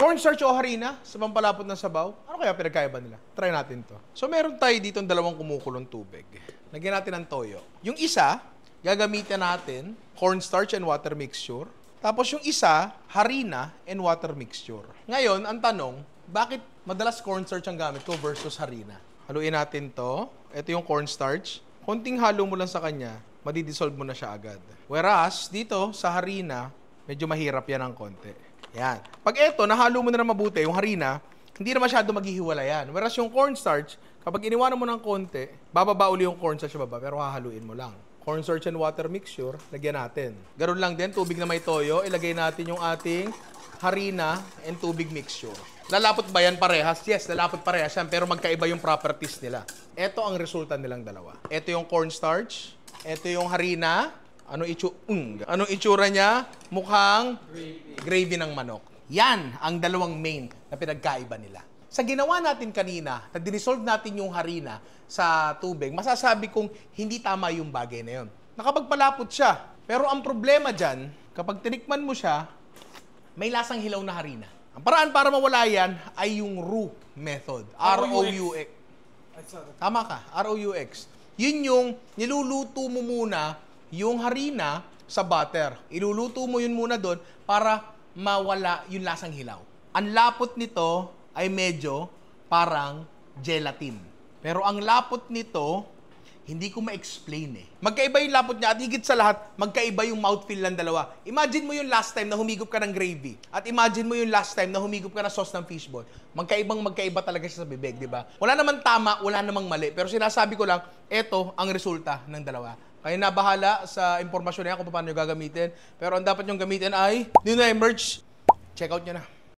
Cornstarch o harina sa pampalapot ng sabaw. Ano kaya pinagkaiba nila? Try natin to. So meron tayo dito dalawang kumukulong tubig. Lagyan natin ng toyo. Yung isa, gagamitin natin cornstarch and water mixture. Tapos yung isa, harina and water mixture. Ngayon, ang tanong, bakit madalas cornstarch ang gamit ko versus harina? Haluin natin to. Ito yung cornstarch. Konting halo mo lang sa kanya, madidissolve mo na siya agad. Whereas, dito sa harina, medyo mahirap yan ng konti. Yan. Pag ito, nahalo mo na mabuti, yung harina, hindi na masyado maghihiwala yan. Whereas yung cornstarch, kapag iniwanan mo ng konti, bababa uli yung cornstarch sa baba, pero hahaluin mo lang. Cornstarch and water mixture, lagyan natin. Ganoon lang din, tubig na may toyo, ilagay natin yung ating harina and tubig mixture. Lalapot ba yan parehas? Yes, lalapot parehas yan, pero magkaiba yung properties nila. Ito ang resulta nilang dalawa. Ito yung cornstarch, ito yung harina. Anong itsura niya? Mukhang gravy ng manok. Yan ang dalawang main na pinagkaiba nila. Sa ginawa natin kanina, na dinisolve natin yung harina sa tubig, masasabi kong hindi tama yung bagay na yun. Nakapagpalapot siya. Pero ang problema dyan, kapag tinikman mo siya, may lasang hilaw na harina. Ang paraan para mawala yan ay yung roux method. R-O-U-X. Tama ka, R-O-U-X. Yun yung niluluto mo muna yung harina sa butter. Iluluto mo yun muna doon para mawala yung lasang hilaw. Ang lapot nito ay medyo parang gelatin. Pero ang lapot nito, hindi ko ma-explain eh. Magkaiba yung lapot niya at higit sa lahat, magkaiba yung mouthfeel ng dalawa. Imagine mo yung last time na humigop ka ng gravy at imagine mo yung last time na humigop ka ng sauce ng fishball. Magkaiba talaga siya sa bibig, di ba? Wala namang tama, wala namang mali. Pero sinasabi ko lang, eto ang resulta ng dalawa. Kayo na bahala sa impormasyon niya kung paano nyo gagamitin. Pero ang dapat nyong gamitin ay, nyo na merch. Check out nyo na.